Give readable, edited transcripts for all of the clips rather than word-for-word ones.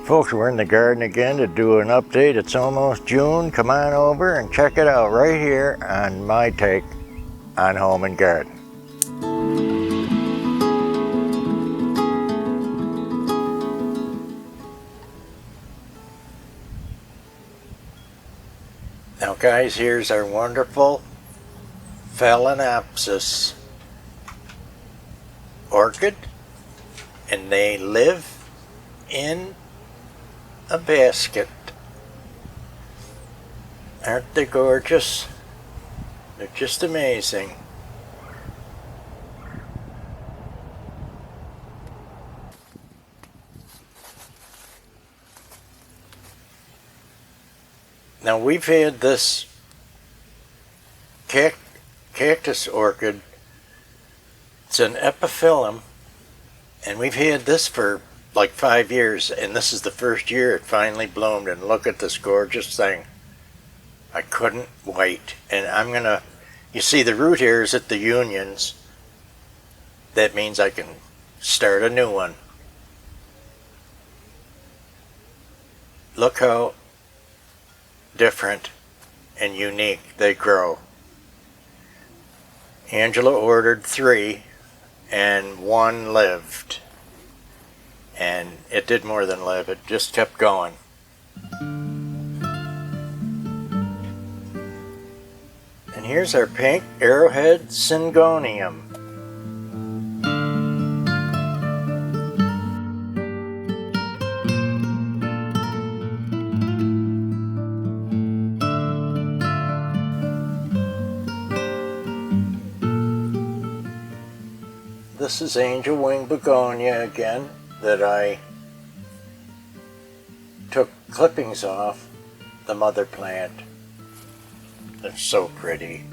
Folks, we're in the garden again to do an update. It's almost June. Come on over and check it out right here on my take on home and garden. Now guys, here's our wonderful Phalaenopsis orchid, and they live in a basket. Aren't they gorgeous? They're just amazing. Now we've had this cactus orchid. It's an epiphyllum, and we've had this for like 5 years, and this is the first year it finally bloomed. And look at this gorgeous thing. I couldn't wait. And I'm gonna, you see the root hairs at the unions. That means I can start a new one. Look how different and unique they grow. Angela ordered 3 and 1 lived, and it did more than live, it just kept going. And here's our pink arrowhead syngonium. This is angel wing begonia again that I took clippings off the mother plant. They're so pretty.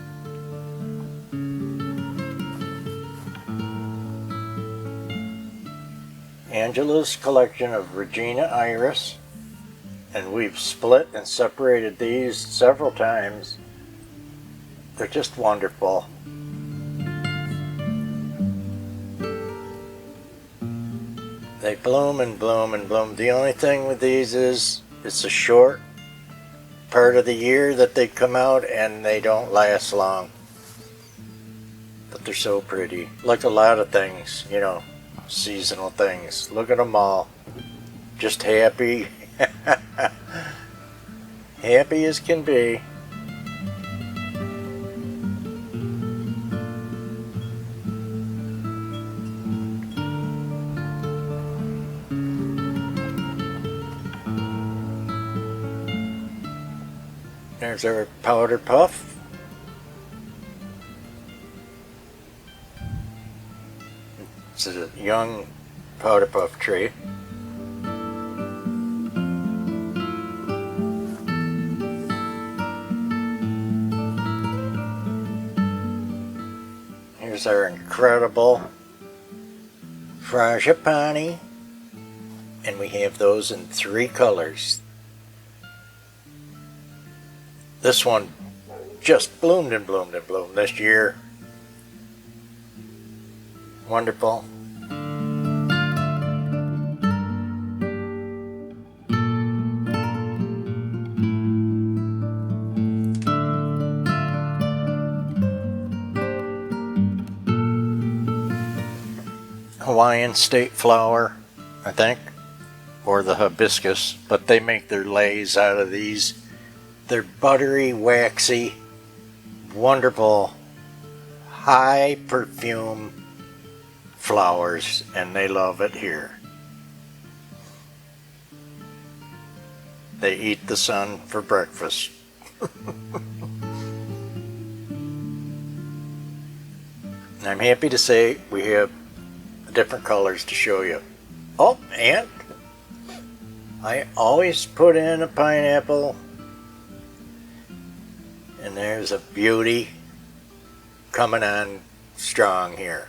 Angela's collection of Regina iris, and we've split and separated these several times. They're just wonderful. They bloom and bloom and bloom. The only thing with these is it's a short part of the year that they come out, and they don't last long. But they're so pretty. Like a lot of things, you know, seasonal things. Look at them all. Just happy. Happy as can be. There's our powder puff. It's a young powder puff tree. Here's our incredible frangipani, and we have those in 3 colors. This one just bloomed and bloomed and bloomed this year. Wonderful. Hawaiian state flower, I think, or the hibiscus, but they make their leis out of these. They're buttery, waxy, wonderful, high perfume flowers, and they love it here. They eat the sun for breakfast. And I'm happy to say we have different colors to show you. Oh, and I always put in a pineapple. And there's a beauty coming on strong here.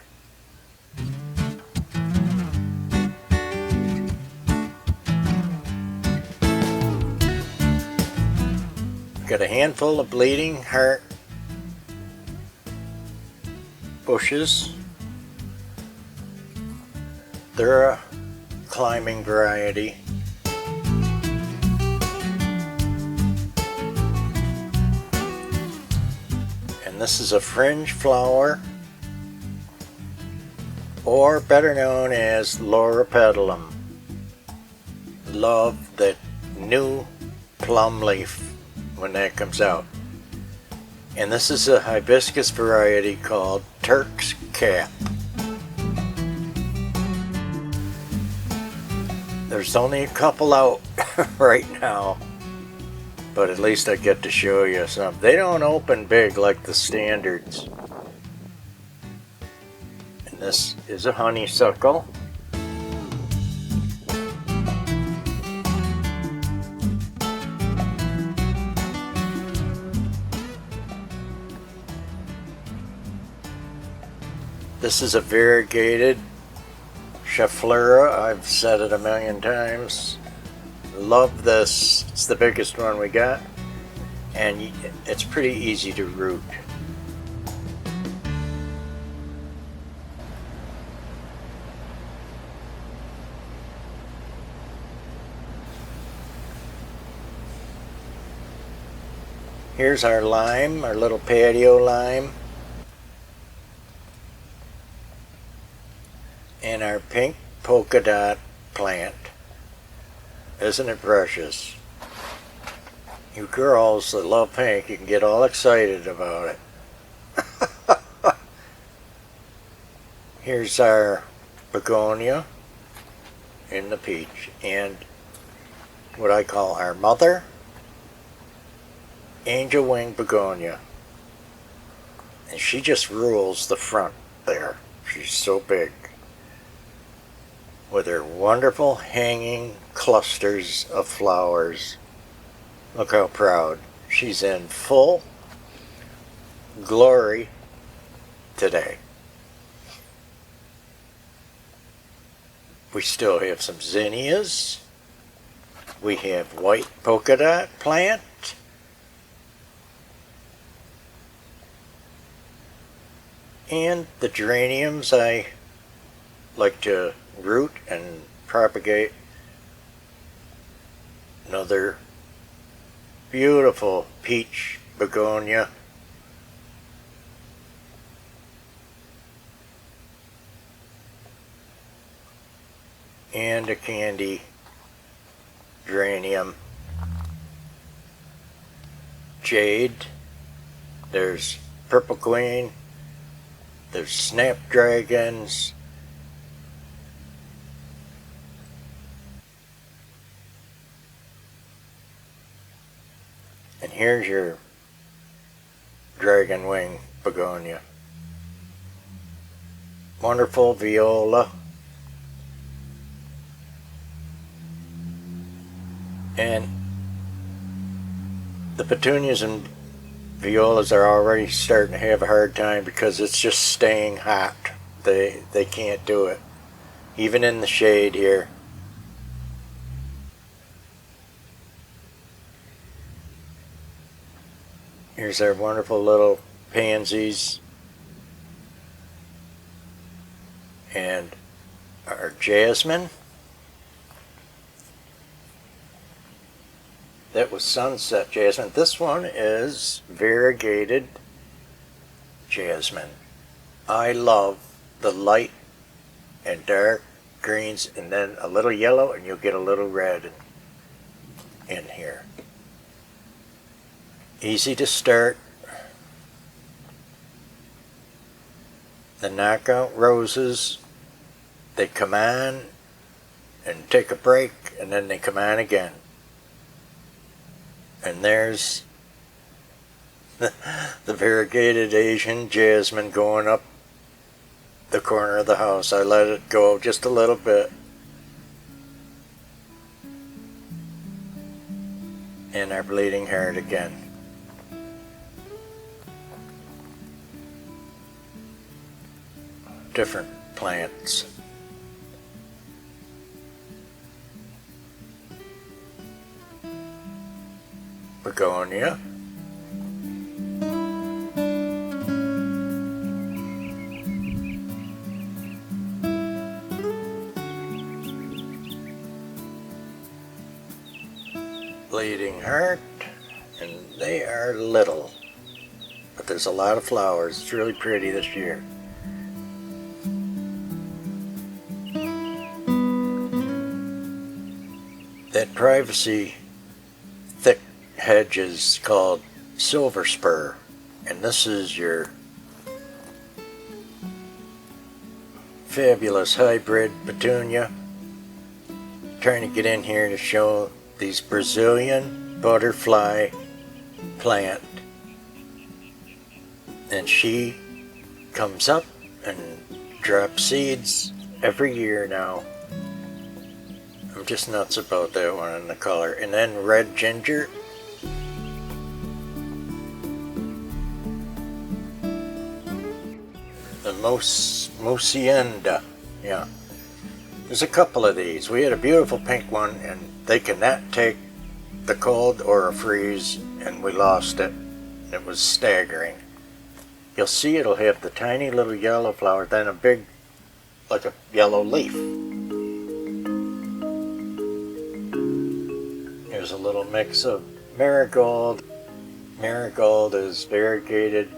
Got a handful of bleeding heart bushes. They're a climbing variety. this is a fringe flower, or better known as loropetalum. Love that new plum leaf when that comes out. And this is a hibiscus variety called Turk's Cap. There's only a couple out right now, but at least I get to show you some. They don't open big like the standards. And this is a honeysuckle. This is a variegated Schefflera. I've said it a million times. Love this. It's the biggest one we got, and it's pretty easy to root. Here's our lime, our little patio lime. And our pink polka dot plant. Isn't it precious? You girls that love pink, you can get all excited about it. Here's our begonia in the peach, and what I call our mother, angel wing begonia. And she just rules the front there. She's so big, with her wonderful hanging clusters of flowers. Look how proud. She's in full glory today. We still have some zinnias. We have white polka dot plant. And the geraniums I like to root and propagate. Another beautiful peach begonia. And a candy geranium. Jade. There's purple queen. There's snapdragons. And here's your dragon wing begonia. Wonderful viola. And the petunias and violas are already starting to have a hard time because it's just staying hot. They can't do it. Even in the shade here. Here's our wonderful little pansies and our jasmine. That was sunset jasmine. This one is variegated jasmine. I love the light and dark greens, and then a little yellow, and you'll get a little red in here. Easy to start. The knockout roses, they come on and take a break, and then they come on again. And there's the variegated Asian jasmine going up the corner of the house. I let it go just a little bit. And our bleeding heart again. Different plants. Begonia. Bleeding heart, and they are little. but there's a lot of flowers. It's really pretty this year. That privacy thick hedge is called silver spur, and this is your fabulous hybrid petunia. Trying to get in here to show these Brazilian butterfly plant, and she comes up and drops seeds every year now. I'm just nuts about that one and the color. And then red ginger. The Mosienda. Yeah. There's a couple of these. We had a beautiful pink one, and they cannot take the cold or a freeze, and we lost it. It was staggering. You'll see it'll have the tiny little yellow flower, then a big, like a yellow leaf. Here's a little mix of marigold. Marigold is variegated.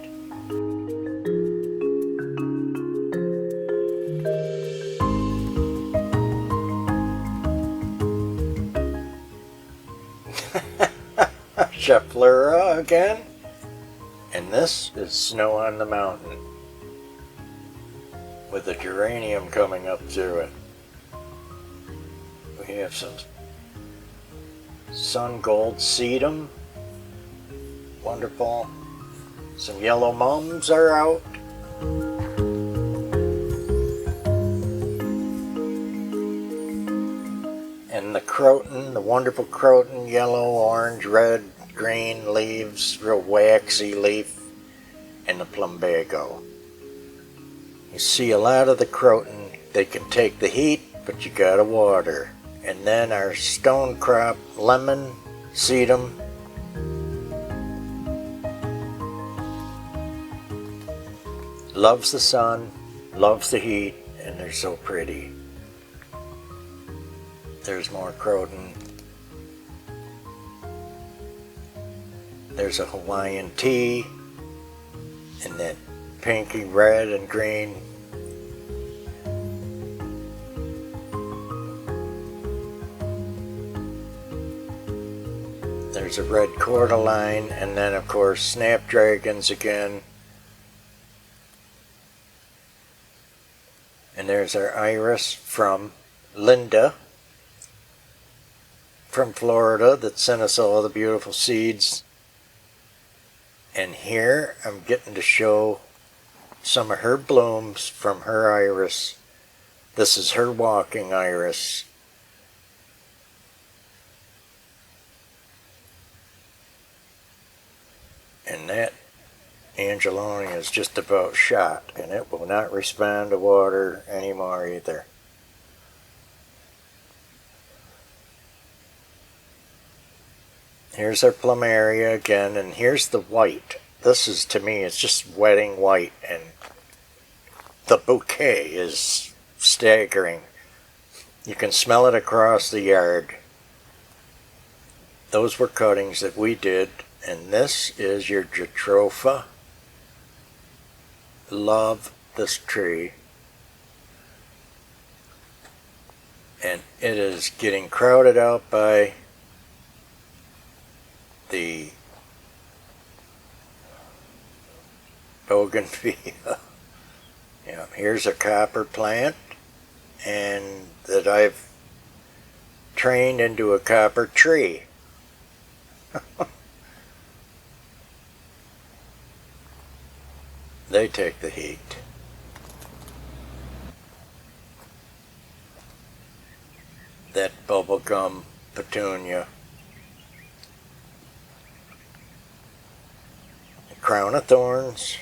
Schefflera again. And this is Snow on the Mountain, with a geranium coming up through it. We have some sun gold sedum, wonderful. Some yellow mums are out. And the croton, the wonderful croton, yellow, orange, red, green leaves, real waxy leaf, and the plumbago. You see a lot of the croton, they can take the heat, but you gotta water. And then our stone crop, lemon, sedum, loves the sun, loves the heat, and they're so pretty. There's more croton. There's a Hawaiian tea in that pinky red and green. There's a red cordyline, and then of course snapdragons again. And there's our iris from Linda from Florida that sent us all the beautiful seeds. And here I'm getting to show some of her blooms from her iris. This is her walking iris. And that Angelonia is just about shot, and it will not respond to water anymore either. Here's our plumeria again, and here's the white. This is, to me, it's just wedding white, and the bouquet is staggering. You can smell it across the yard. Those were cuttings that we did, and this is your Jatropha. Love this tree. And it is getting crowded out by the bougainvillea. Yeah, here's a copper plant, and that I've trained into a copper tree. They take the heat. That bubblegum petunia. The crown of thorns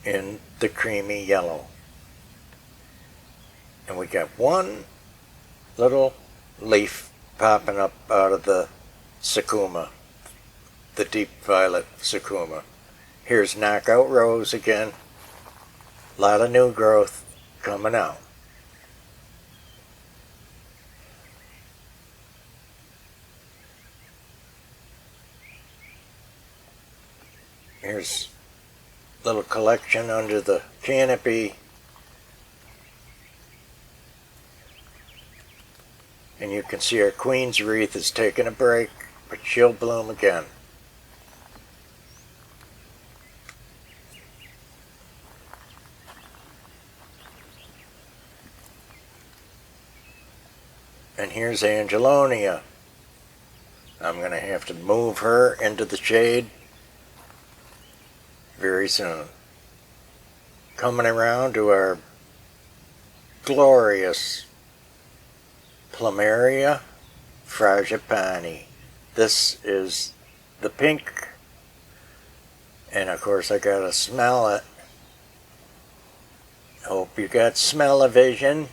in the creamy yellow. And we got one little leaf popping up out of the sakuma, the deep violet sakuma. Here's knockout rose again. A lot of new growth coming out. Here's a little collection under the canopy. And you can see our queen's wreath is taking a break, but she'll bloom again. And here's Angelonia. I'm going to have to move her into the shade very soon. Coming around to our glorious Plumeria frangipani. This is the pink, and of course I gotta smell it. Hope you got smell-o-vision.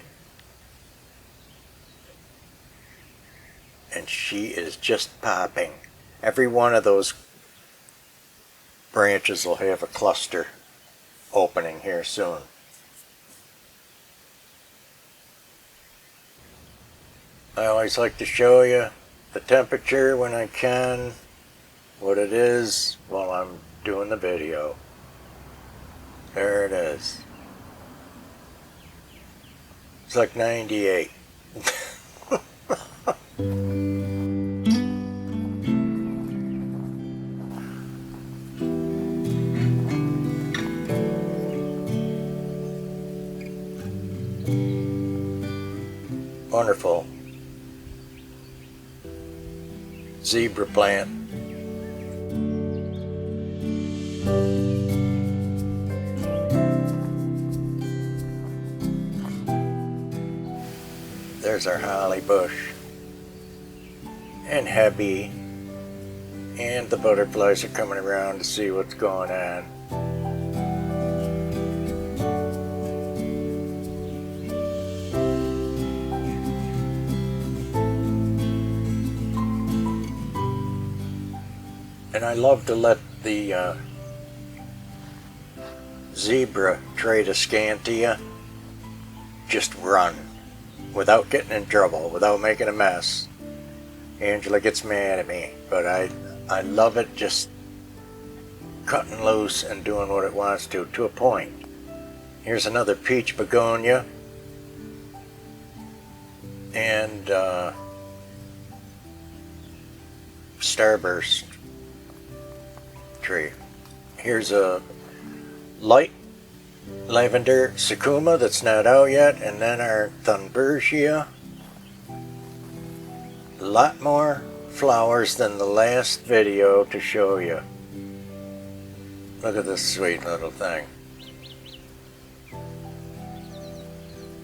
And she is just popping. Every one of those branches will have a cluster opening here soon. I always like to show you the temperature when I can, what it is while I'm doing the video. There it is. It's like 98. Wonderful. Zebra plant. There's our holly bush. And Hebby. And the butterflies are coming around to see what's going on. And I love to let the zebra Tradescantia just run without getting in trouble, without making a mess. Angela gets mad at me, but I love it just cutting loose and doing what it wants to a point. Here's another peach begonia and starburst tree. Here's a light lavender sakuma that's not out yet, and then our thunbergia. A lot more flowers than the last video to show you. Look at this sweet little thing.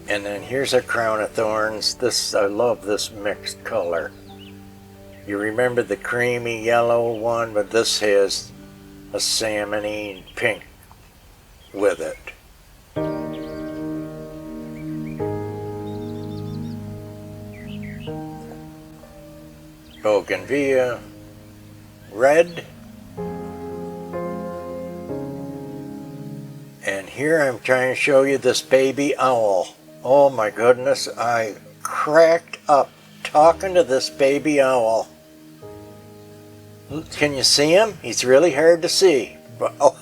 And then here's our crown of thorns. This, I love this mixed color. You remember the creamy yellow one, but this has a salmony pink with it. Bougainvillea red. And here I'm trying to show you this baby owl. Oh my goodness, I cracked up talking to this baby owl. Can you see him? He's really hard to see. But, oh.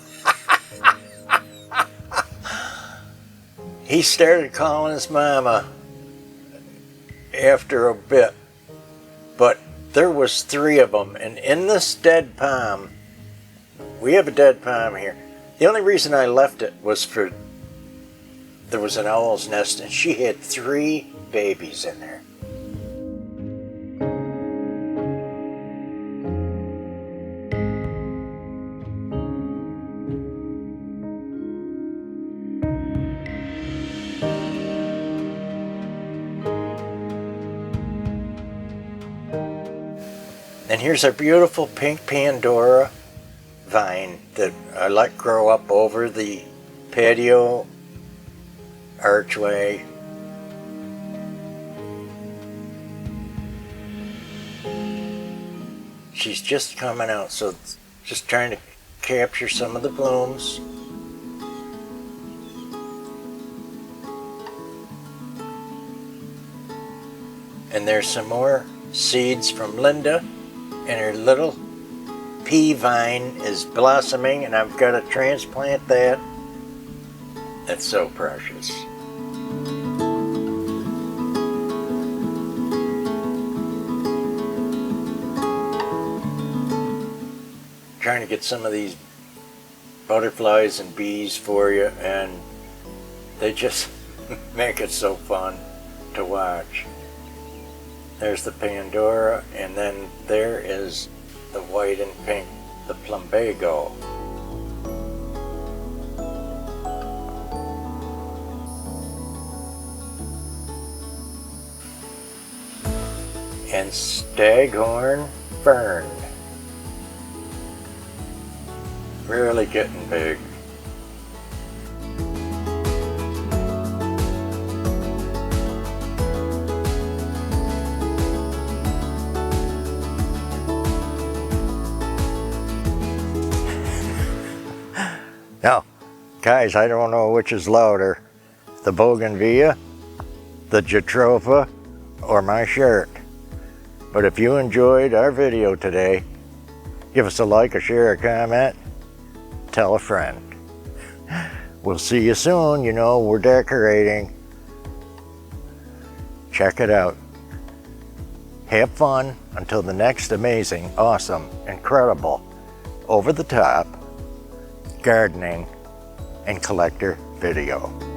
He started calling his mama after a bit. But there was 3 of them, and in this dead palm, we have a dead palm here. The only reason I left it was for, there was an owl's nest, and she had 3 babies in there. And here's our beautiful pink Pandora vine that I let grow up over the patio archway. She's just coming out, so just trying to capture some of the blooms. And there's some more seeds from Linda and her little pea vine is blossoming, and I've got to transplant that. That's so precious. Trying to get some of these butterflies and bees for you, and they just make it so fun to watch. There's the Pandora, and then there is the white and pink, the plumbago. And staghorn fern. Really getting big. Now, guys, I don't know which is louder, the bougainvillea, the jatropha, or my shirt. But if you enjoyed our video today, give us a like, a share, a comment, tell a friend. We'll see you soon. You know, we're decorating. Check it out. Have fun until the next amazing, awesome, incredible, over the top gardening and collector video.